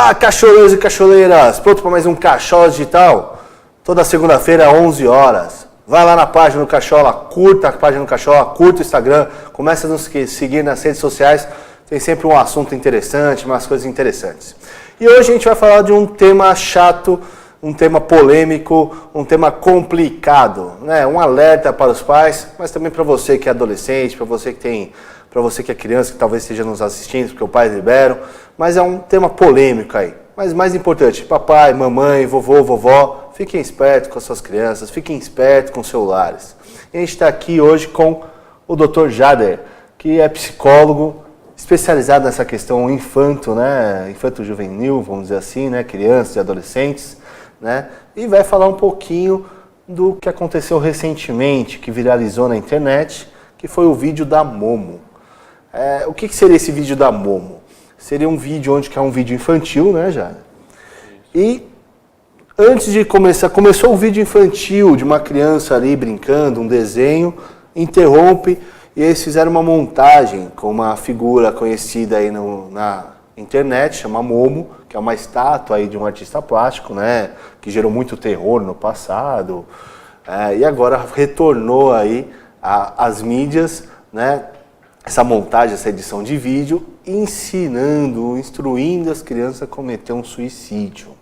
Olá, cacholeiros e cacholeiras! Pronto para mais um Cachola Digital? Toda segunda-feira, 11 horas. Vai lá na página do Cachola, curta a página do Cachola, curta o Instagram, começa a nos seguir nas redes sociais. Tem sempre um assunto interessante, umas coisas interessantes. E hoje a gente vai falar de um tema chato, um tema polêmico, um tema complicado, né? Um alerta para os pais, mas também para você que é adolescente, para você que é criança, que talvez esteja nos assistindo, porque o pai liberam, mas é um tema polêmico aí. Mas mais importante, papai, mamãe, vovô, vovó, fiquem espertos com as suas crianças, fiquem espertos com os celulares. E a gente está aqui hoje com o Dr. Jader, que é psicólogo, especializado nessa questão infanto, né? Infanto-juvenil, vamos dizer assim, né? Crianças e adolescentes, né? E vai falar um pouquinho do que aconteceu recentemente, que viralizou na internet, que foi o vídeo da Momo. O que seria esse vídeo da Momo? Seria um vídeo onde que é um vídeo infantil, né, Jader? E antes de começar, começou o vídeo infantil de uma criança ali brincando, um desenho, interrompe e eles fizeram uma montagem com uma figura conhecida aí na internet, chama Momo, que é uma estátua aí de um artista plástico, né, que gerou muito terror no passado, e agora retornou aí às mídias, né, essa montagem, essa edição de vídeo, instruindo as crianças a cometer um suicídio.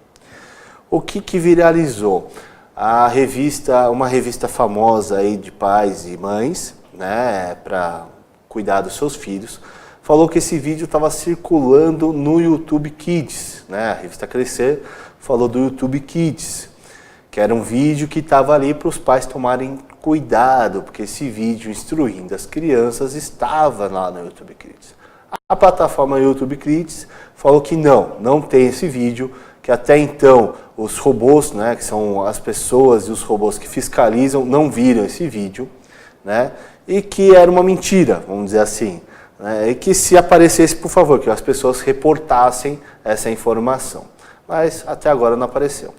O que viralizou? Uma revista famosa aí de pais e mães, né, para cuidar dos seus filhos, falou que esse vídeo estava circulando no YouTube Kids, né? A revista Crescer falou do YouTube Kids, que era um vídeo que estava ali para os pais tomarem cuidado, porque esse vídeo instruindo as crianças estava lá no YouTube Kids. A plataforma YouTube Kids falou que não tem esse vídeo, que até então os robôs, né, que são as pessoas e os robôs que fiscalizam, não viram esse vídeo, né, e que era uma mentira, vamos dizer assim, né, e que se aparecesse, por favor, que as pessoas reportassem essa informação. Mas até agora não apareceu.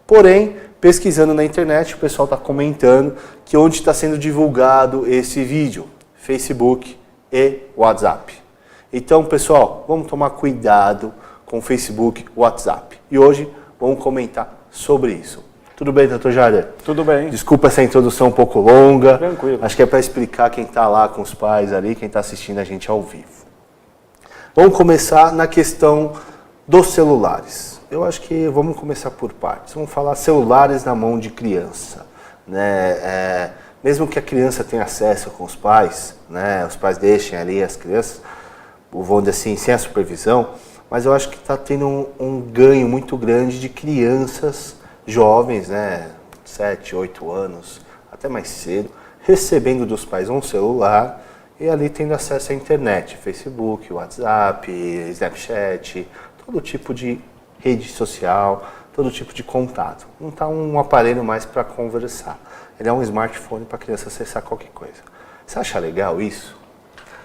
Porém, pesquisando na internet, o pessoal está comentando que onde está sendo divulgado esse vídeo, Facebook e WhatsApp. Então, pessoal, vamos tomar cuidado com o Facebook e WhatsApp. E hoje vamos comentar sobre isso. Tudo bem, Dr. Jader? Tudo bem. Desculpa essa introdução um pouco longa. Tranquilo. Acho que é para explicar quem está lá com os pais ali, quem está assistindo a gente ao vivo. Vamos começar na questão dos celulares. Eu acho que vamos começar por partes. Vamos falar celulares na mão de criança, né? Mesmo que a criança tenha acesso com os pais, né? Os pais deixem ali as crianças, vão dizer assim, sem a supervisão, mas eu acho que está tendo um ganho muito grande de crianças jovens, né? 7, 8 anos, até mais cedo, recebendo dos pais um celular e ali tendo acesso à internet, Facebook, WhatsApp, Snapchat, todo tipo de rede social, todo tipo de contato. Não está um aparelho mais para conversar. Ele é um smartphone para a criança acessar qualquer coisa. Você acha legal isso?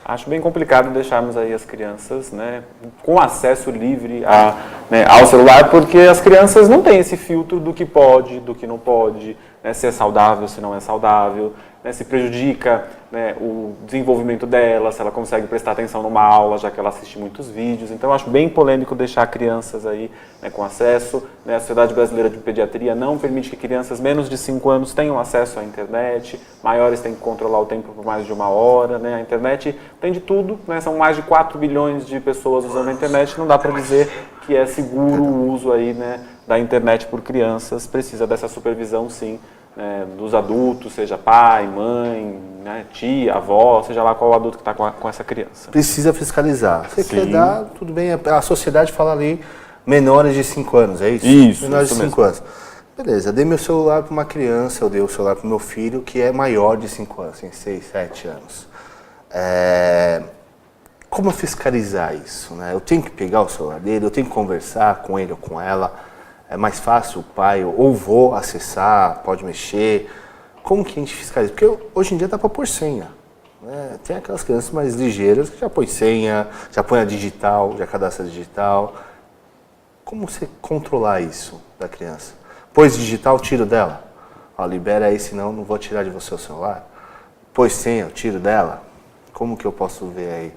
Acho bem complicado deixarmos aí as crianças, né, com acesso livre ao celular, porque as crianças não têm esse filtro do que pode, do que não pode, né, se é saudável, se não é saudável, né, se prejudica, né, o desenvolvimento dela, se ela consegue prestar atenção numa aula, já que ela assiste muitos vídeos. Então, eu acho bem polêmico deixar crianças aí, né, com acesso. Né, a Sociedade Brasileira de Pediatria não permite que crianças menos de 5 anos tenham acesso à internet, maiores têm que controlar o tempo por mais de 1 hora. Né, a internet tem de tudo, né, são mais de 4 bilhões de pessoas usando a internet, não dá para dizer que é seguro o uso aí, né, da internet por crianças, precisa dessa supervisão sim, né, dos adultos, seja pai, mãe, né, tia, avó, seja lá qual adulto que está com essa criança. Precisa fiscalizar. Você Sim. quer dar, tudo bem, a sociedade fala ali menores de 5 anos, é isso? Isso, menores isso de 5 anos. Beleza, dei meu celular para uma criança, eu dei o celular para o meu filho, que é maior de 5 anos, tem 6, 7 anos. Como fiscalizar isso? Né? Eu tenho que pegar o celular dele, eu tenho que conversar com ele ou com ela. É mais fácil o pai ou vou acessar, pode mexer. Como que a gente fiscaliza? Porque hoje em dia dá para pôr senha. Né? Tem aquelas crianças mais ligeiras que já põe senha, já põe a digital, já cadastra digital. Como você controlar isso da criança? Pôs digital, tiro dela. Ó, libera aí, senão não vou tirar de você o celular. Pôs senha, eu tiro dela. Como que eu posso ver aí?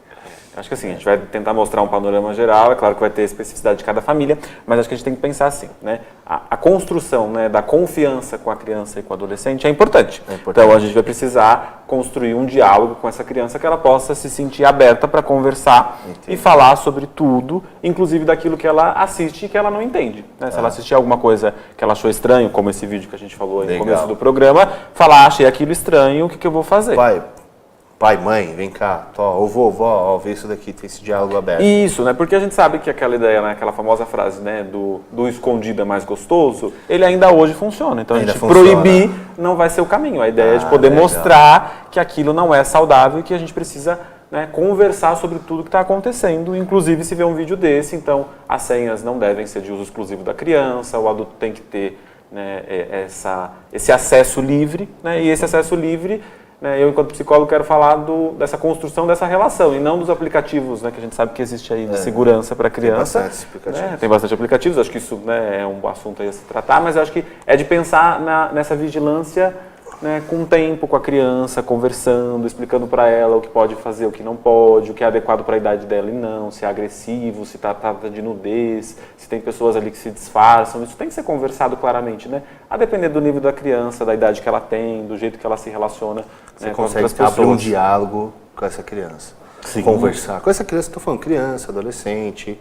Acho que assim, a gente vai tentar mostrar um panorama geral, é claro que vai ter a especificidade de cada família, mas acho que a gente tem que pensar assim, né? A construção, né, da confiança com a criança e com o adolescente é importante. Então a gente vai precisar construir um diálogo com essa criança que ela possa se sentir aberta para conversar e falar sobre tudo, inclusive daquilo que ela assiste e que ela não entende. Né? Se ela assistir alguma coisa que ela achou estranho, como esse vídeo que a gente falou no começo do programa, falar, achei aquilo estranho, o que eu vou fazer? Pai, mãe, vem cá, ou vovó, ó, vê isso daqui, tem esse diálogo aberto. Isso, né? Porque a gente sabe que aquela ideia, né? Aquela famosa frase, né? Do escondido é mais gostoso, ele ainda hoje funciona. Então a gente proibir não vai ser o caminho. A ideia é de poder mostrar que aquilo não é saudável e que a gente precisa, né, conversar sobre tudo que está acontecendo, inclusive se vê um vídeo desse, então as senhas não devem ser de uso exclusivo da criança, o adulto tem que ter, né, esse acesso livre, né? E esse acesso livre, eu, enquanto psicólogo, quero falar dessa construção dessa relação e não dos aplicativos, né, que a gente sabe que existe aí de segurança para a criança. Tem bastante aplicativos. Tem bastante aplicativos, acho que isso, né, é um assunto aí a se tratar, mas eu acho que é de pensar nessa vigilância, né, com o tempo, com a criança, conversando, explicando para ela o que pode fazer, o que não pode, o que é adequado para a idade dela e não, se é agressivo, se trata de nudez, se tem pessoas ali que se disfarçam, isso tem que ser conversado claramente, né? A depender do nível da criança, da idade que ela tem, do jeito que ela se relaciona, você, né, consegue abrir um diálogo com essa criança. Sim. Conversar com essa criança, estou falando criança, adolescente,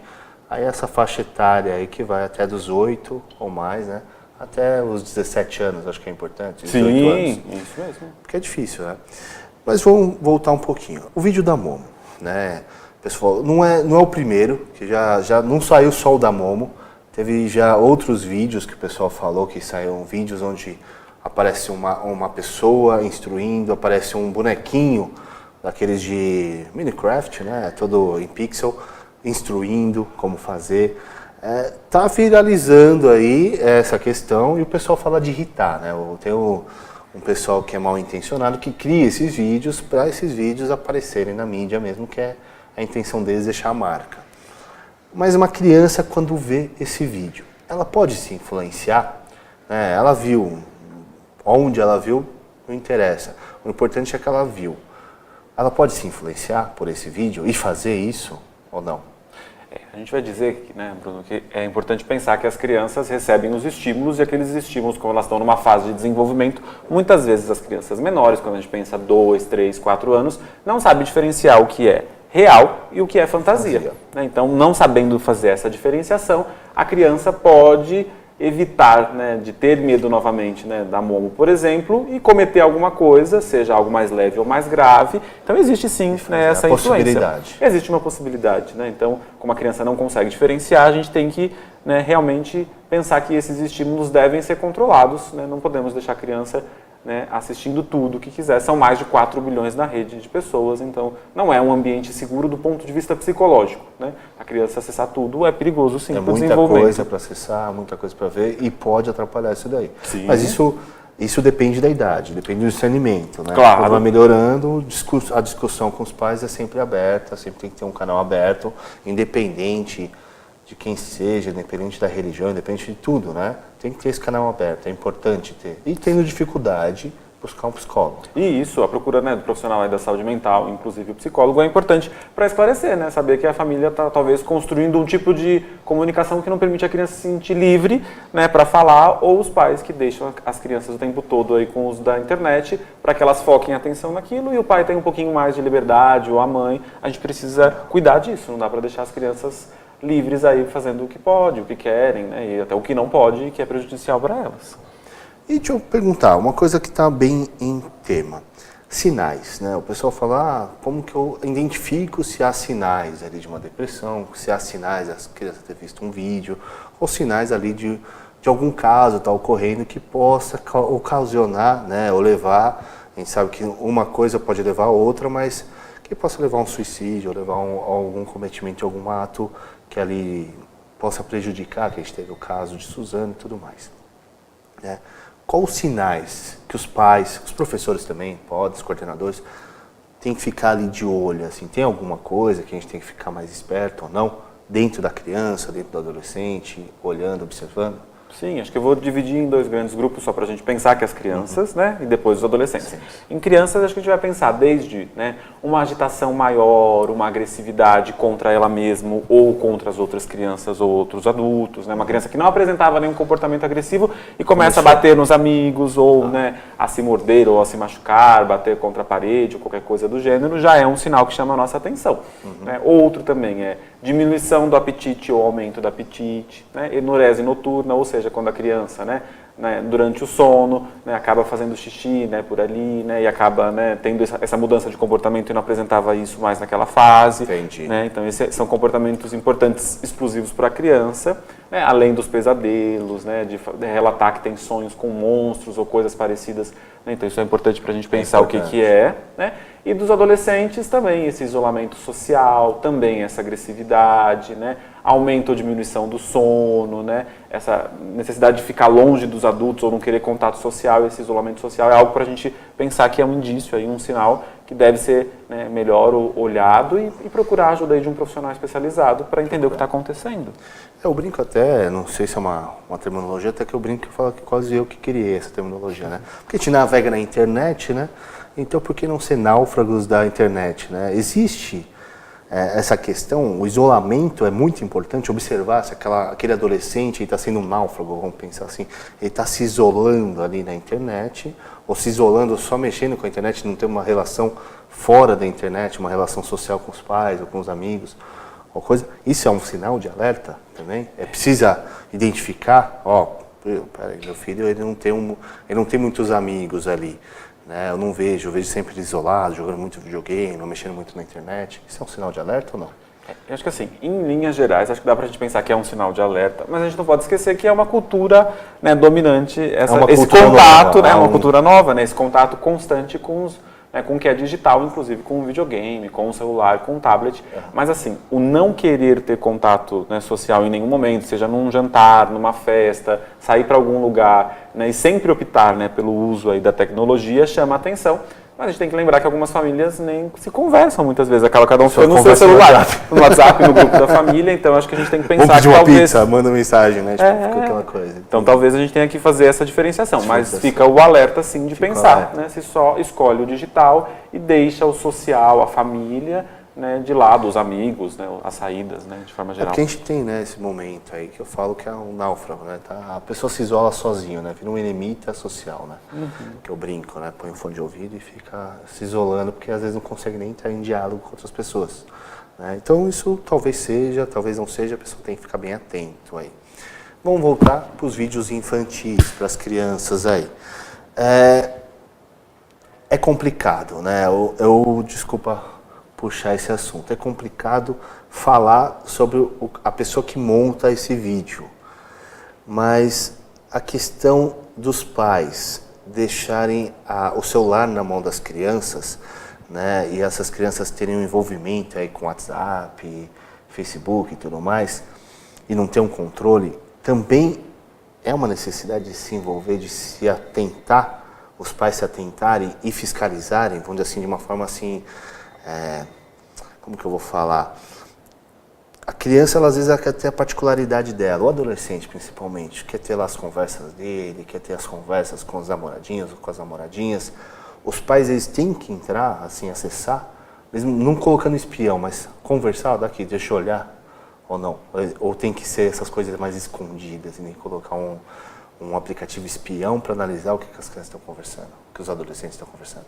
aí essa faixa etária aí que vai até dos 8 ou mais, né? Até os 17 anos, acho que é importante. 18 anos. Isso mesmo. Porque é difícil, né? Mas vamos voltar um pouquinho. O vídeo da Momo, né? Pessoal, não é o primeiro, que já não saiu só o da Momo. Teve já outros vídeos que o pessoal falou que saíram vídeos onde aparece uma pessoa instruindo, aparece um bonequinho daqueles de Minecraft, né? Todo em pixel, instruindo como fazer. Tá viralizando aí essa questão e o pessoal fala de irritar, né? Tem um pessoal que é mal intencionado que cria esses vídeos para esses vídeos aparecerem na mídia mesmo, que é a intenção deles deixar a marca. Mas uma criança, quando vê esse vídeo, ela pode se influenciar, né? Ela viu, onde ela viu, não interessa. O importante é que ela viu. Ela pode se influenciar por esse vídeo e fazer isso ou não? A gente vai dizer, né, Bruno, que é importante pensar que as crianças recebem os estímulos e aqueles estímulos, como elas estão numa fase de desenvolvimento, muitas vezes as crianças menores, quando a gente pensa 2, 3, 4 anos, não sabem diferenciar o que é real e o que é fantasia. Né? Então, não sabendo fazer essa diferenciação, a criança pode evitar, né, de ter medo novamente, né, da Momo, por exemplo, e cometer alguma coisa, seja algo mais leve ou mais grave. Então existe sim, né, essa influência. Existe uma possibilidade. Né? Então, como a criança não consegue diferenciar, a gente tem que, né, realmente pensar que esses estímulos devem ser controlados. Né? Não podemos deixar a criança, né, assistindo tudo o que quiser. São mais de 4 bilhões na rede de pessoas, então não é um ambiente seguro do ponto de vista psicológico. Né? A criança acessar tudo é perigoso sim para o desenvolvimento. É muita coisa para acessar, muita coisa para ver e pode atrapalhar isso daí. Sim. Mas isso depende da idade, depende do discernimento. Né? Claro. Quando vai melhorando, a discussão com os pais é sempre aberta, sempre tem que ter um canal aberto, independente de quem seja, independente da religião, independente de tudo, né? Tem que ter esse canal aberto, é importante ter. E tendo dificuldade, buscar um psicólogo. E isso, a procura, né, do profissional aí da saúde mental, inclusive o psicólogo, é importante para esclarecer, né? Saber que a família está talvez construindo um tipo de comunicação que não permite a criança se sentir livre, né, para falar, ou os pais que deixam as crianças o tempo todo aí com o uso da internet para que elas foquem a atenção naquilo e o pai tem um pouquinho mais de liberdade, ou a mãe. A gente precisa cuidar disso, não dá para deixar as crianças livres aí fazendo o que pode, o que querem, né, e até o que não pode e que é prejudicial para elas. E deixa eu perguntar, uma coisa que está bem em tema, sinais, né? O pessoal fala, como que eu identifico se há sinais ali de uma depressão, se há sinais, as crianças ter visto um vídeo, ou sinais ali de algum caso está ocorrendo que possa ocasionar, né, ou levar, a gente sabe que uma coisa pode levar a outra, mas que possa levar a um suicídio, ou levar a algum cometimento de algum ato que ali possa prejudicar, que a gente teve o caso de Suzano e tudo mais. Né? Quais os sinais que os pais, os professores também, os coordenadores, têm que ficar ali de olho? Assim, tem alguma coisa que a gente tem que ficar mais esperto ou não? Dentro da criança, dentro do adolescente, olhando, observando? Sim, acho que eu vou dividir em 2 grandes grupos só para a gente pensar que as crianças, né, e depois os adolescentes. Sim. Em crianças, acho que a gente vai pensar desde, né, uma agitação maior, uma agressividade contra ela mesma ou contra as outras crianças ou outros adultos, né, uma criança que não apresentava nenhum comportamento agressivo e começa a bater nos amigos ou, né, a se morder ou a se machucar, bater contra a parede ou qualquer coisa do gênero, já é um sinal que chama a nossa atenção. Né? Outro também é diminuição do apetite ou aumento do apetite, né, enurese noturna, ou seja, quando a criança, né, durante o sono, né, acaba fazendo xixi, né, por ali, né, e acaba, né, tendo essa mudança de comportamento e não apresentava isso mais naquela fase. Entendi. Né, então, esses são comportamentos importantes, explosivos para a criança, né, além dos pesadelos, né, de relatar que tem sonhos com monstros ou coisas parecidas. Né, então, isso é importante para a gente pensar o que é. Né, e dos adolescentes também, esse isolamento social, também essa agressividade, né, aumento ou diminuição do sono, né, essa necessidade de ficar longe dos adultos ou não querer contato social, esse isolamento social é algo para a gente pensar que é um indício, aí, um sinal que deve ser, né, melhor olhado e procurar ajuda aí de um profissional especializado para entender o que está acontecendo. Eu brinco até, não sei se é uma terminologia, até que eu brinco e falo que quase eu que criei essa terminologia, né? Porque a gente navega na internet, né? Então por que não ser náufragos da internet, né? Existe essa questão, o isolamento é muito importante, observar se aquele adolescente está sendo um náufrago, vamos pensar assim, ele está se isolando ali na internet, ou se isolando só mexendo com a internet, não tem uma relação fora da internet, uma relação social com os pais ou com os amigos, ou coisa. Isso é um sinal de alerta também? Precisa identificar, peraí, meu filho ele não tem muitos amigos ali. Né, eu vejo sempre isolado, jogando muito videogame, não mexendo muito na internet. Isso é um sinal de alerta ou não? Eu acho que assim, em linhas gerais, acho que dá pra gente pensar que é um sinal de alerta, mas a gente não pode esquecer que é uma cultura, né, dominante, esse contato, né, uma cultura nova, né, esse contato constante com o que é digital, inclusive com o videogame, com o celular, com o tablet. Mas assim, o não querer ter contato, né, social em nenhum momento, seja num jantar, numa festa, sair para algum lugar, né, e sempre optar, né, pelo uso aí da tecnologia, chama a atenção. Mas a gente tem que lembrar que algumas famílias nem se conversam muitas vezes. Cada um fica no seu celular, no WhatsApp, no grupo da família. Então acho que a gente tem que pensar que talvez... pizza, manda mensagem, né? Fica aquela coisa. Então talvez a gente tenha que fazer essa diferenciação. Mas fica o alerta, sim, de pensar, né, se só escolhe o digital e deixa o social, a família, né, de lado, os amigos, né, as saídas, né, de forma geral. Porque a gente tem, né, esse momento aí que eu falo que é um náufrago, né, a pessoa se isola sozinho, né, vira um eremita social, né, que eu brinco, né, põe um fone de ouvido e fica se isolando porque às vezes não consegue nem entrar em diálogo com outras pessoas, né, então isso talvez seja, talvez não seja, a pessoa tem que ficar bem atento aí. Vamos voltar para os vídeos infantis, para as crianças aí. É complicado, né, desculpa puxar esse assunto. É complicado falar sobre a pessoa que monta esse vídeo, mas a questão dos pais deixarem o celular na mão das crianças, né, e essas crianças terem um envolvimento aí com WhatsApp, Facebook e tudo mais, e não ter um controle, também é uma necessidade de se envolver, de se atentar, os pais se atentarem e fiscalizarem, vamos dizer assim, de uma forma assim... como que eu vou falar? A criança, às vezes, ela quer ter a particularidade dela, o adolescente, principalmente, quer ter lá as conversas dele, quer ter as conversas com os namoradinhos ou com as namoradinhas. Os pais, eles têm que entrar, assim, acessar, mesmo não colocando espião, mas conversar, daqui, deixa eu olhar, ou não. Ou tem que ser essas coisas mais escondidas, e nem colocar um aplicativo espião para analisar o que as crianças estão conversando, o que os adolescentes estão conversando.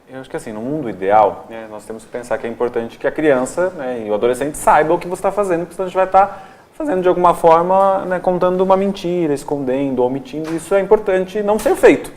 Eu acho que assim, no mundo ideal, né, nós temos que pensar que é importante que a criança, né, e o adolescente saiba o que você está fazendo, porque senão a gente vai estar fazendo de alguma forma, né, contando uma mentira, escondendo, omitindo. Isso é importante não ser feito.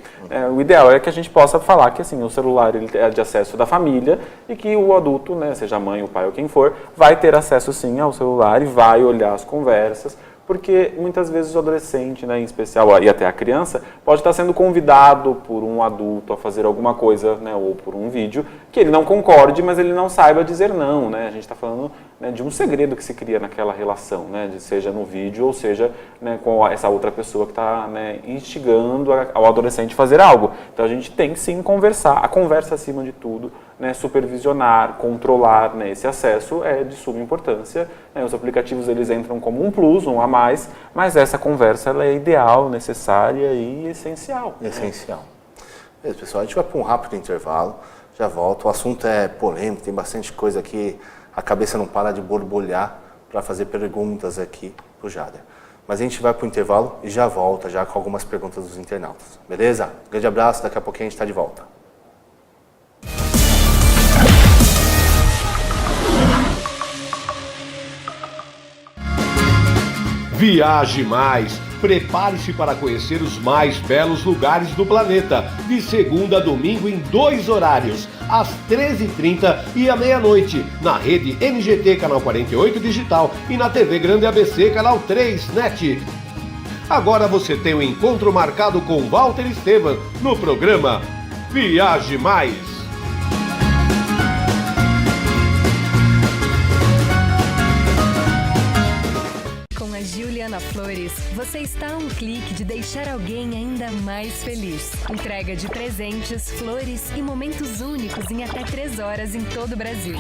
O ideal é que a gente possa falar que assim, o celular ele é de acesso da família e que o adulto, né, seja a mãe, o pai ou quem for, vai ter acesso sim ao celular e vai olhar as conversas. Porque muitas vezes o adolescente, né, em especial, e até a criança, pode estar sendo convidado por um adulto a fazer alguma coisa, né, ou por um vídeo, que ele não concorde, mas ele não saiba dizer não. Né? A gente está falando né, de um segredo que se cria naquela relação, né, seja no vídeo ou seja, né, com essa outra pessoa que está, né, instigando ao adolescente a fazer algo. Então a gente tem que sim conversar, a conversa acima de tudo, né, supervisionar, controlar, né, esse acesso é de suma importância. Né, os aplicativos eles entram como um plus, um a mais, mas essa conversa ela é ideal, necessária e essencial. Essencial. Beleza, pessoal, a gente vai para um rápido intervalo, já volto. O assunto é polêmico, tem bastante coisa aqui, a cabeça não para de borbulhar para fazer perguntas aqui pro Jader. Mas a gente vai para o intervalo e já volta já com algumas perguntas dos internautas. Beleza? Grande abraço, daqui a pouquinho a gente está de volta. Viaje mais! Prepare-se para conhecer os mais belos lugares do planeta, de segunda a domingo em 2 horários, às 13h30 e à meia-noite, na rede NGT Canal 48 Digital e na TV Grande ABC Canal 3 NET. Agora você tem um encontro marcado com Walter Esteban no programa Viaje Mais. Juliana Flores, você está a um clique de deixar alguém ainda mais feliz. Entrega de presentes, flores e momentos únicos em até 3 horas em todo o Brasil.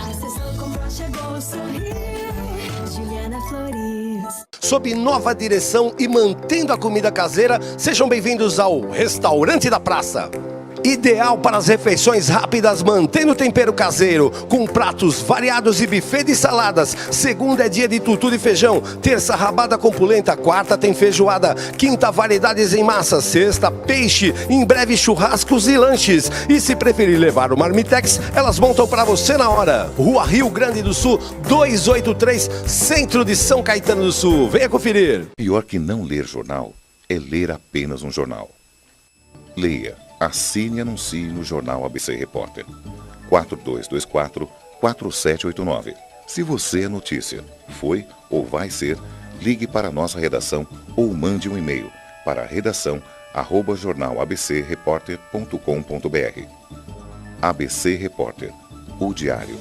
Juliana Flores. Sob nova direção e mantendo a comida caseira, sejam bem-vindos ao Restaurante da Praça. Ideal para as refeições rápidas, mantendo o tempero caseiro, com pratos variados e buffet de saladas. Segunda é dia de tutu de feijão, terça rabada com polenta, quarta tem feijoada, quinta variedades em massa, sexta peixe, em breve churrascos e lanches. E se preferir levar o marmitex, elas montam para você na hora. Rua Rio Grande do Sul, 283, centro de São Caetano do Sul. Venha conferir. Pior que não ler jornal é ler apenas um jornal. Leia. Assine e anuncie no Jornal ABC Repórter. 4224-4789. Se você é notícia, foi ou vai ser, ligue para a nossa redação ou mande um e-mail para redação@jornalabcreporter.com.br. ABC Repórter, o diário.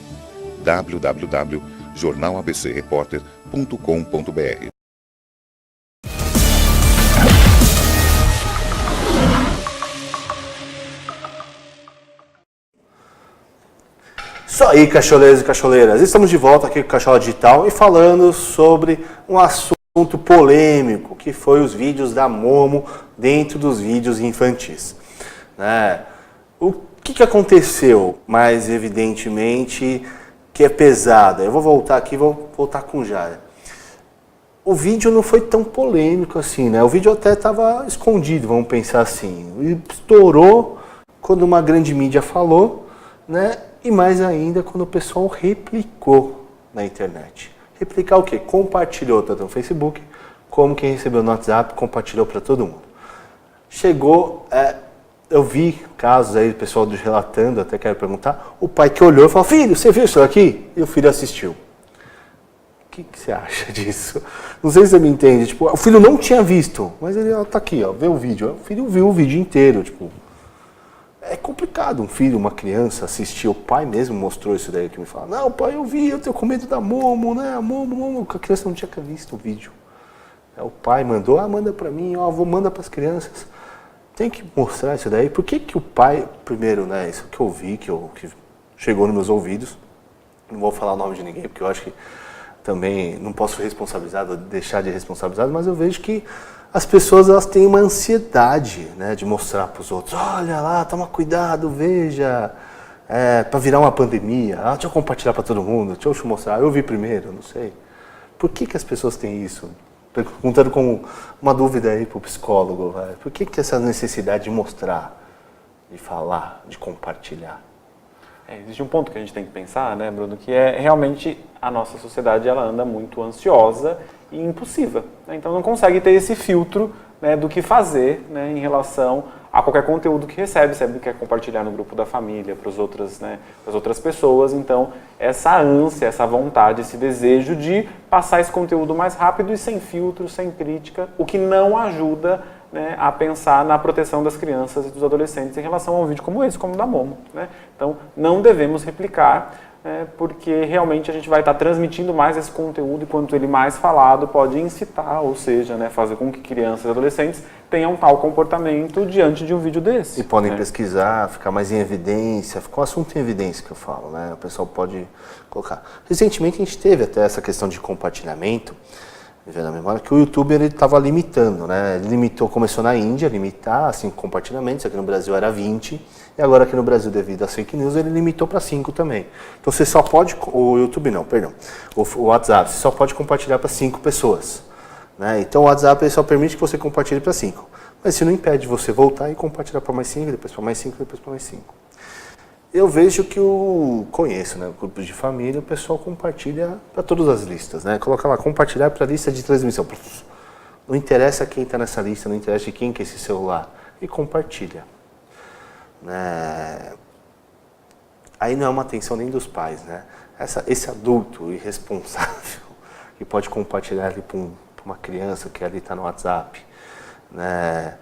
www.jornalabcreporter.com.br. Isso aí, cacholeiros e cacholeiras. Estamos de volta aqui com o Cachola Digital e falando sobre um assunto polêmico, que foi os vídeos da Momo dentro dos vídeos infantis. Né? O que aconteceu? Mais evidentemente que é pesado. Eu vou voltar aqui, vou voltar com o Jader. O vídeo não foi tão polêmico assim, né? O vídeo até estava escondido, vamos pensar assim. E estourou quando uma grande mídia falou, né? E mais ainda quando o pessoal replicou na internet. Replicar o quê? Compartilhou tanto no Facebook, como quem recebeu no WhatsApp, compartilhou para todo mundo. Chegou, eu vi casos aí do pessoal relatando, até quero perguntar, o pai que olhou e falou, filho, você viu isso aqui? E o filho assistiu. O que você acha disso? Não sei se você me entende. Tipo, o filho não tinha visto, mas ele tá aqui, ó, vê o vídeo. O filho viu o vídeo inteiro, tipo... É complicado um filho, uma criança assistir. O pai mesmo mostrou isso daí que me fala. Não, pai, eu vi, eu tenho com medo da Momo, né? A Momo. A criança não tinha visto o vídeo. O pai mandou, manda pra mim, manda pras crianças. Tem que mostrar isso daí. Por que o pai, primeiro, né? Isso que eu vi, que chegou nos meus ouvidos. Não vou falar o nome de ninguém, porque eu acho que também não posso responsabilizar, deixar de responsabilizar, mas eu vejo que as pessoas elas têm uma ansiedade, né, de mostrar para os outros, olha lá, toma cuidado, veja, para virar uma pandemia, deixa eu compartilhar para todo mundo, deixa eu mostrar, eu vi primeiro, não sei. Por que as pessoas têm isso? Perguntando com uma dúvida aí para o psicólogo, por que essa necessidade de mostrar, de falar, de compartilhar? Existe um ponto que a gente tem que pensar, né, Bruno, que é realmente a nossa sociedade ela anda muito ansiosa e impulsiva. Né? Então não consegue ter esse filtro, né, do que fazer, né, em relação a qualquer conteúdo que recebe, sempre quer compartilhar no grupo da família, para as outras pessoas. Então essa ânsia, essa vontade, esse desejo de passar esse conteúdo mais rápido e sem filtro, sem crítica, o que não ajuda, né, a pensar na proteção das crianças e dos adolescentes em relação a um vídeo como esse, como o da Momo. Né? Então, não devemos replicar, porque realmente a gente vai estar transmitindo mais esse conteúdo e quanto ele mais falado pode incitar, ou seja, fazer com que crianças e adolescentes tenham tal comportamento diante de um vídeo desse. E podem pesquisar, ficar mais em evidência, ficou um assunto em evidência que eu falo, né? O pessoal pode colocar. Recentemente a gente teve até essa questão de compartilhamento, me veio na memória, que o YouTube ele estava limitando, né? Ele limitou, começou na Índia, limitar 5 compartilhamentos, aqui no Brasil era 20, e agora aqui no Brasil, devido às fake news, ele limitou para 5 também. Então você só pode, o YouTube não, perdão, o WhatsApp, você só pode compartilhar para 5 pessoas. Né? Então o WhatsApp ele só permite que você compartilhe para 5. Mas isso não impede você voltar e compartilhar para mais 5, depois para mais 5, depois para mais 5. Eu vejo que conheço, né, grupos de família, o pessoal compartilha para todas as listas, né? Coloca lá, compartilhar para a lista de transmissão. Não interessa quem está nessa lista, não interessa de quem que é esse celular. E compartilha. Né? Aí não é uma atenção nem dos pais, né? Esse adulto irresponsável que pode compartilhar ali para uma criança que ali está no WhatsApp, né?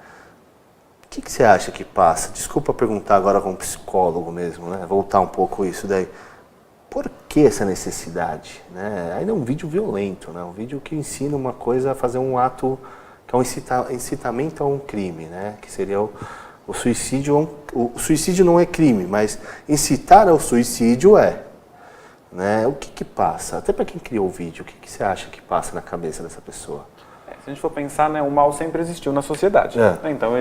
O que você acha que passa? Desculpa perguntar agora como psicólogo mesmo, né? Voltar um pouco isso daí. Por que essa necessidade? Né? Ainda é um vídeo violento, né? Um vídeo que ensina uma coisa a fazer um ato que é um incitamento a um crime, né? Que seria o suicídio. O suicídio não é crime, mas incitar ao suicídio é. Né? O que passa? Até para quem criou o vídeo, o que você acha que passa na cabeça dessa pessoa? Se a gente for pensar, né, o mal sempre existiu na sociedade. Então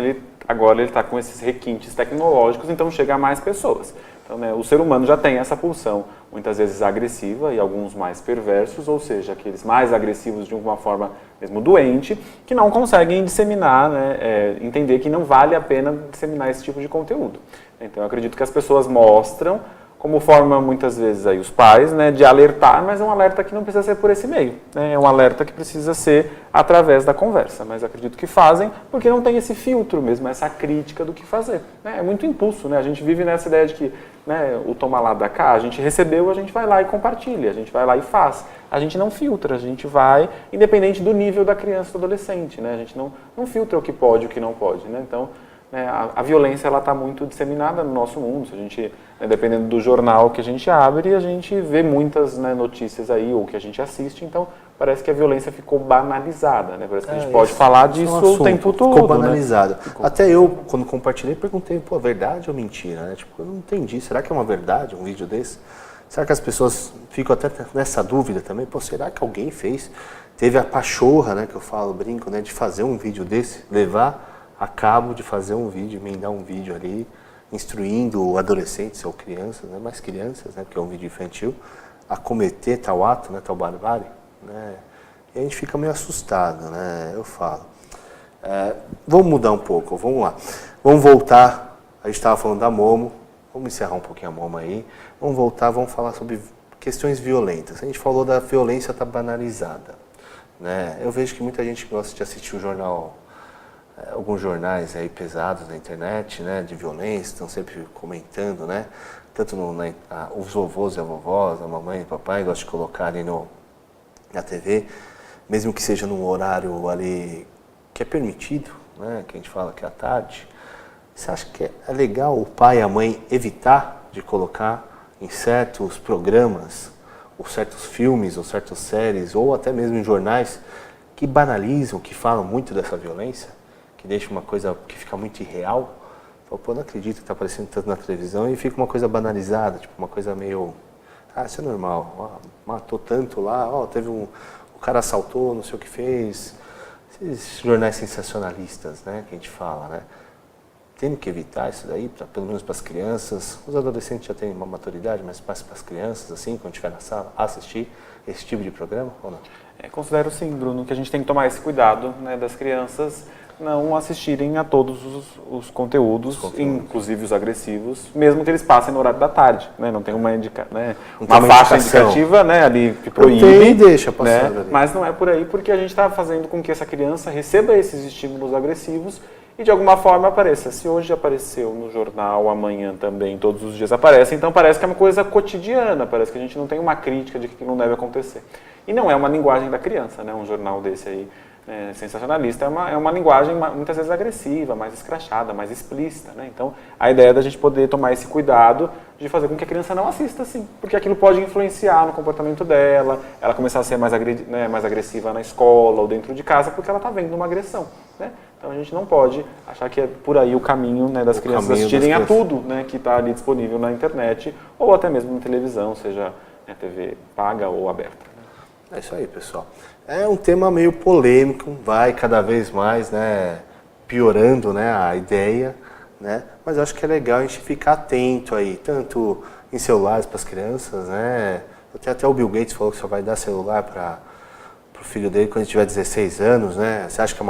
agora ele está com esses requintes tecnológicos, então chega a mais pessoas. Então, né, o ser humano já tem essa pulsão, muitas vezes agressiva e alguns mais perversos, ou seja, aqueles mais agressivos de uma forma mesmo doente, que não conseguem disseminar, né, entender que não vale a pena disseminar esse tipo de conteúdo. Então eu acredito que as pessoas mostram como forma, muitas vezes, aí, os pais, né, de alertar, mas é um alerta que não precisa ser por esse meio. Né, é um alerta que precisa ser através da conversa. Mas acredito que fazem porque não tem esse filtro mesmo, essa crítica do que fazer. Né, é muito impulso, né? A gente vive nessa ideia de que, né, o toma lá da cá, a gente recebeu, a gente vai lá e compartilha, a gente vai lá e faz. A gente não filtra, a gente vai, independente do nível da criança ou do adolescente. Né, a gente não filtra o que pode e o que não pode. Né, então, a violência está muito disseminada no nosso mundo. Se a gente, dependendo do jornal que a gente abre, a gente vê muitas, né, notícias aí, ou que a gente assiste, então parece que a violência ficou banalizada. Né? Parece que a gente pode falar disso o tempo todo. Ficou banalizada. Né? Até eu, quando compartilhei, perguntei, pô, verdade ou mentira? Né? Tipo, eu não entendi, será que é uma verdade um vídeo desse? Será que as pessoas ficam até nessa dúvida também? Pô, será que alguém fez? Teve a pachorra, né, que eu falo, brinco, né, de fazer um vídeo desse, levar a cabo de fazer um vídeo, emendar um vídeo ali, instruindo adolescentes ou crianças, né, mais crianças, né, porque é um vídeo infantil, a cometer tal ato, né, tal barbárie, né, e a gente fica meio assustado, né, eu falo. Vamos mudar um pouco, vamos lá. Vamos voltar, a gente estava falando da Momo, vamos encerrar um pouquinho a Momo aí, vamos voltar, vamos falar sobre questões violentas. A gente falou da violência tá banalizada, né, eu vejo que muita gente gosta de assistir o jornal, alguns jornais aí pesados na internet, né, de violência, estão sempre comentando, né, tanto os vovôs e a vovós, a mamãe e o papai gostam de colocar ali na TV, mesmo que seja num horário ali que é permitido, né, que a gente fala que é à tarde. Você acha que é legal o pai e a mãe evitar de colocar em certos programas, ou certos filmes, ou certas séries, ou até mesmo em jornais que banalizam, que falam muito dessa violência? Que deixa uma coisa que fica muito irreal, pô, não acredito que está aparecendo tanto na televisão, e fica uma coisa banalizada, tipo uma coisa meio, isso é normal, matou tanto lá, teve o cara assaltou, não sei o que fez, esses jornais sensacionalistas, né, que a gente fala, né, tem que evitar isso daí, pelo menos para as crianças, os adolescentes já têm uma maturidade, mas para as crianças, assim, quando estiver na sala, assistir esse tipo de programa, ou não? Considero sim, Bruno, que a gente tem que tomar esse cuidado, né, das crianças não assistirem a todos os conteúdos, inclusive os agressivos, mesmo que eles passem no horário da tarde, né? Não tem uma faixa indicativa, né, ali que proíbe, e deixa passar, né? Mas não é por aí, porque a gente está fazendo com que essa criança receba esses estímulos agressivos e de alguma forma apareça. Se hoje apareceu no jornal, amanhã também, todos os dias aparece, então parece que é uma coisa cotidiana, parece que a gente não tem uma crítica de que não deve acontecer. E não é uma linguagem da criança, né? Um jornal desse aí, sensacionalista é uma linguagem muitas vezes agressiva, mais escrachada, mais explícita, né? Então, a ideia é da gente poder tomar esse cuidado de fazer com que a criança não assista assim, porque aquilo pode influenciar no comportamento dela, ela começar a ser mais agressiva na escola ou dentro de casa, porque ela está vendo uma agressão, né? Então, a gente não pode achar que é por aí o caminho, né, das crianças assistirem a tudo, né, que está ali disponível na internet ou até mesmo na televisão, seja TV paga ou aberta. É isso aí, pessoal. É um tema meio polêmico, vai cada vez mais, né, piorando, né, a ideia, né, mas eu acho que é legal a gente ficar atento aí, tanto em celulares para as crianças, né, até o Bill Gates falou que só vai dar celular para o filho dele quando ele tiver 16 anos, né, você acha que é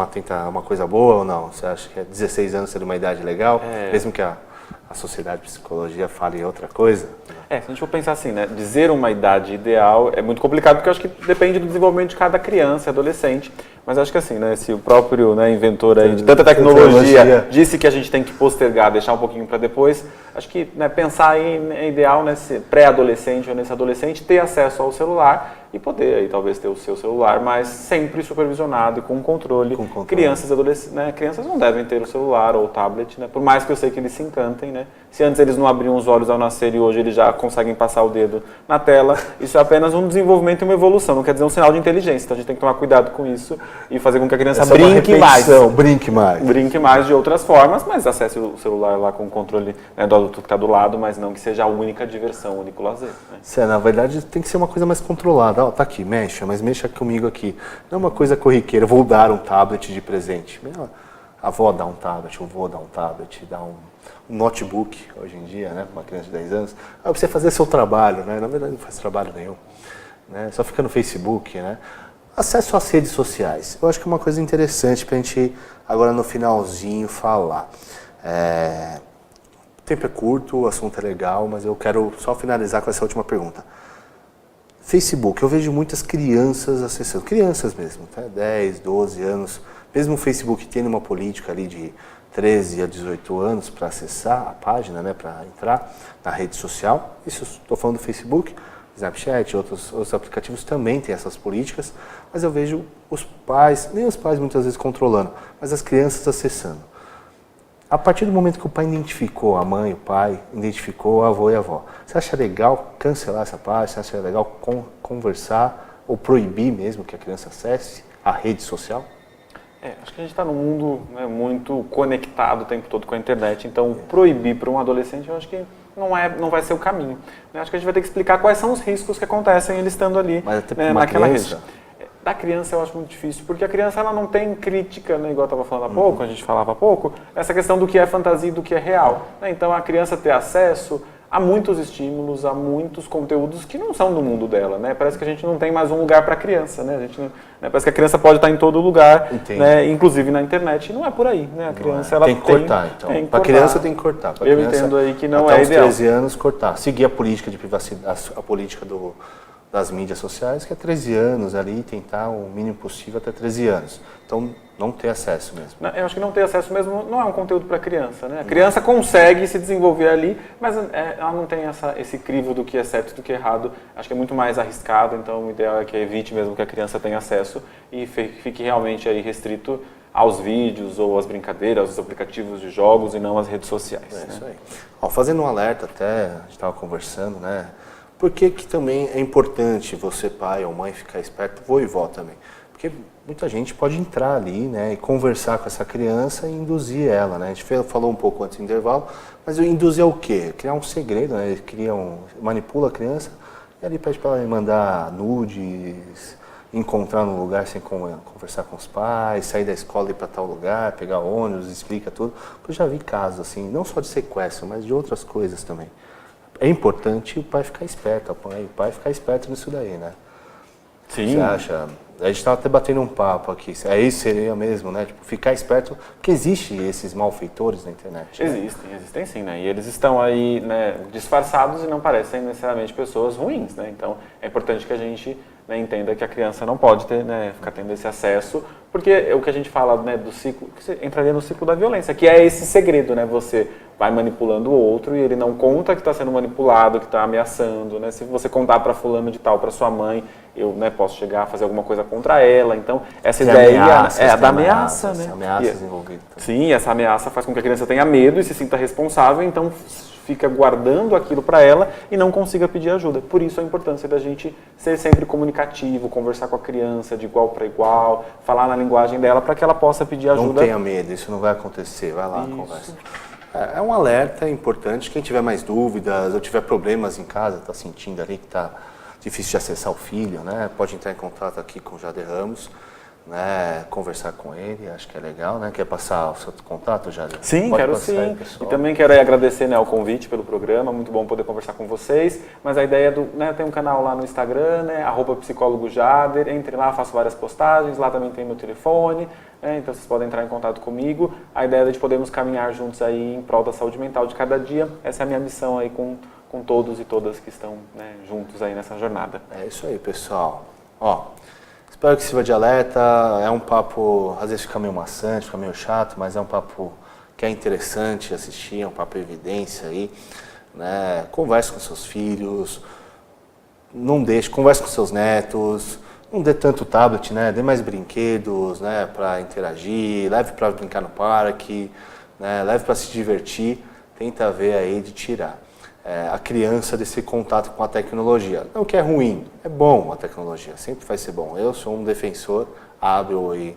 uma coisa boa ou não? Você acha que 16 anos seria uma idade legal, mesmo que a sociedade de psicologia fale outra coisa? Se a gente for pensar assim, né, dizer uma idade ideal é muito complicado, porque eu acho que depende do desenvolvimento de cada criança e adolescente, mas acho que assim, né, se o próprio, né, inventor aí de tanta tecnologia disse que a gente tem que postergar, deixar um pouquinho para depois, acho que, né, pensar em ideal nesse pré-adolescente ou nesse adolescente ter acesso ao celular e poder aí talvez ter o seu celular, mas sempre supervisionado e com controle. Crianças e adolescentes, né, crianças não devem ter o celular ou o tablet, né, por mais que eu sei que eles se encantem, né, se antes eles não abriam os olhos ao nascer e hoje eles já conseguem passar o dedo na tela, isso é apenas um desenvolvimento e uma evolução, não quer dizer um sinal de inteligência, então a gente tem que tomar cuidado com isso e fazer com que a criança brinque mais de outras formas, mas acesse o celular lá com o controle, né, do adulto que está do lado, mas não que seja a única diversão, o único lazer. Né? Na verdade tem que ser uma coisa mais controlada. Tá aqui, mas mexa comigo aqui. Não é uma coisa corriqueira, vou dar um tablet de presente. A avó dá um tablet, o vô dá um tablet, dá um notebook, hoje em dia, né, para uma criança de 10 anos. Para você fazer seu trabalho, né? Na verdade não faz trabalho nenhum. Né? Só fica no Facebook, né? Acesso às redes sociais. Eu acho que é uma coisa interessante para a gente, agora no finalzinho, falar. O tempo é curto, o assunto é legal, mas eu quero só finalizar com essa última pergunta. Facebook, eu vejo muitas crianças acessando, crianças mesmo, tá? 10, 12 anos, mesmo o Facebook tendo uma política ali de 13 a 18 anos para acessar a página, né, para entrar na rede social, isso estou falando do Facebook, Snapchat, outros aplicativos também têm essas políticas, mas eu vejo os pais, nem os pais muitas vezes controlando, mas as crianças acessando. A partir do momento que o pai identificou, a mãe, o pai, identificou o avô e a avó, você acha legal cancelar essa página? Você acha legal conversar ou proibir mesmo que a criança acesse a rede social? Acho que a gente está num mundo, né, muito conectado o tempo todo com a internet, então proibir para um adolescente eu acho que não vai ser o caminho. Acho que a gente vai ter que explicar quais são os riscos que acontecem ele estando ali, né, naquela rede. Da criança eu acho muito difícil, porque a criança ela não tem crítica, né, igual eu estava falando há pouco, a gente falava há pouco, essa questão do que é fantasia e do que é real. Né? Então a criança ter acesso a muitos estímulos, a muitos conteúdos que não são do mundo dela. Né? Parece que a gente não tem mais um lugar para a criança. Né? Parece que a criança pode estar em todo lugar, né, inclusive na internet, e não é por aí. Né? A criança ela tem que cortar, então. Para a criança tem que cortar. Eu entendo aí que não é ideal. Até os 13 anos cortar. Seguir a política de privacidade, a política das mídias sociais, que é 13 anos ali, tentar o mínimo possível até 13 anos. Então, não ter acesso mesmo. Eu acho que não ter acesso mesmo não é um conteúdo para a criança. Né? A criança consegue se desenvolver ali, mas ela não tem esse crivo do que é certo e do que é errado. Acho que é muito mais arriscado, então o ideal é que evite mesmo que a criança tenha acesso e fique realmente aí restrito aos vídeos ou às brincadeiras, aos aplicativos de jogos e não às redes sociais. Né? Isso aí. Fazendo um alerta até, a gente estava conversando, né? Por que também é importante você, pai ou mãe, ficar esperto, vô e vó também? Porque muita gente pode entrar ali, né, e conversar com essa criança e induzir ela, né? A gente falou um pouco antes do intervalo, mas induzir ao quê? Criar um segredo, né? Manipula a criança e ali pede para ela mandar nudes, encontrar num lugar sem conversar com os pais, sair da escola e ir para tal lugar, pegar ônibus, explica tudo. Eu já vi casos assim, não só de sequestro, mas de outras coisas também. É importante o pai ficar esperto, o pai ficar esperto nisso daí, né? Sim. Você acha? A gente estava até batendo um papo aqui, isso seria mesmo, né? Tipo, ficar esperto, porque existem esses malfeitores na internet. Né? Existem sim, né? E eles estão aí, né, disfarçados e não parecem necessariamente pessoas ruins, né? Então, é importante que a gente, né, entenda que a criança não pode ter, né, ficar tendo esse acesso, porque é o que a gente fala, né, do ciclo, que você entraria no ciclo da violência, que é esse segredo, né? Você vai manipulando o outro e ele não conta que está sendo manipulado, que está ameaçando, né? Se você contar para fulano de tal, para sua mãe, eu, né, posso chegar a fazer alguma coisa contra ela. Então, essa Tem ideia ameaças, é a da tem ameaça, né? ameaças envolvidas. Sim, essa ameaça faz com que a criança tenha medo e se sinta responsável, então fica guardando aquilo para ela e não consiga pedir ajuda. Por isso a importância da gente ser sempre comunicativo, conversar com a criança de igual para igual, falar na linguagem dela para que ela possa pedir ajuda. Não tenha medo, isso não vai acontecer, vai lá, conversa. É um alerta importante, quem tiver mais dúvidas ou tiver problemas em casa, está sentindo ali que está difícil de acessar o filho, né? Pode entrar em contato aqui com o Jader Ramos, né? Conversar com ele, acho que é legal, né? Quer passar o seu contato, Jader? Sim, Pode quero passar sim. aí, E também quero agradecer, né, o convite pelo programa, muito bom poder conversar com vocês. Mas a ideia do, né, tem um canal lá no Instagram, né, @psicólogojader, entre lá, faço várias postagens, lá também tem meu telefone, então vocês podem entrar em contato comigo. A ideia é de podermos caminhar juntos aí em prol da saúde mental de cada dia. Essa é a minha missão aí com todos e todas que estão, né, juntos aí nessa jornada. É isso aí, pessoal. Ó, espero que sirva de alerta. É um papo, às vezes fica meio maçante, fica meio chato, mas é um papo que é interessante assistir, é um papo evidência aí, né? Converse com seus filhos, não deixe, converse com seus netos, não dê tanto tablet, né? Dê mais brinquedos, né, para interagir, leve para brincar no parque, né? Leve para se divertir, tenta ver aí de tirar a criança desse contato com a tecnologia. Não que é ruim, é bom a tecnologia, sempre vai ser bom. Eu sou um defensor hábil e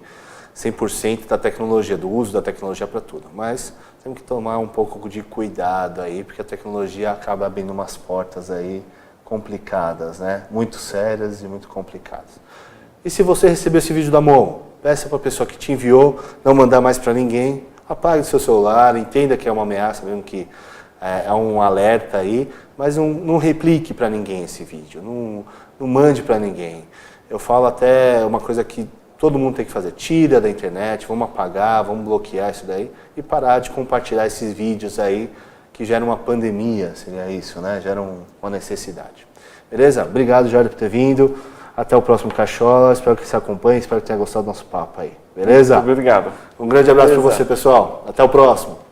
100% da tecnologia, do uso da tecnologia para tudo, mas temos que tomar um pouco de cuidado aí, porque a tecnologia acaba abrindo umas portas aí complicadas, né? Muito sérias e muito complicadas. E se você recebeu esse vídeo da Momo, peça para a pessoa que te enviou não mandar mais para ninguém, apague o seu celular, entenda que é uma ameaça, mesmo que é um alerta aí, mas não replique para ninguém esse vídeo, não mande para ninguém. Eu falo até uma coisa que todo mundo tem que fazer, tira da internet, vamos apagar, vamos bloquear isso daí e parar de compartilhar esses vídeos aí que geram uma pandemia, seria isso, né? Geram uma necessidade. Beleza? Obrigado, Jorge, por ter vindo. Até o próximo Cachola, espero que você acompanhe, espero que tenha gostado do nosso papo aí. Beleza? Muito obrigado. Um grande abraço para você, pessoal. Até o próximo.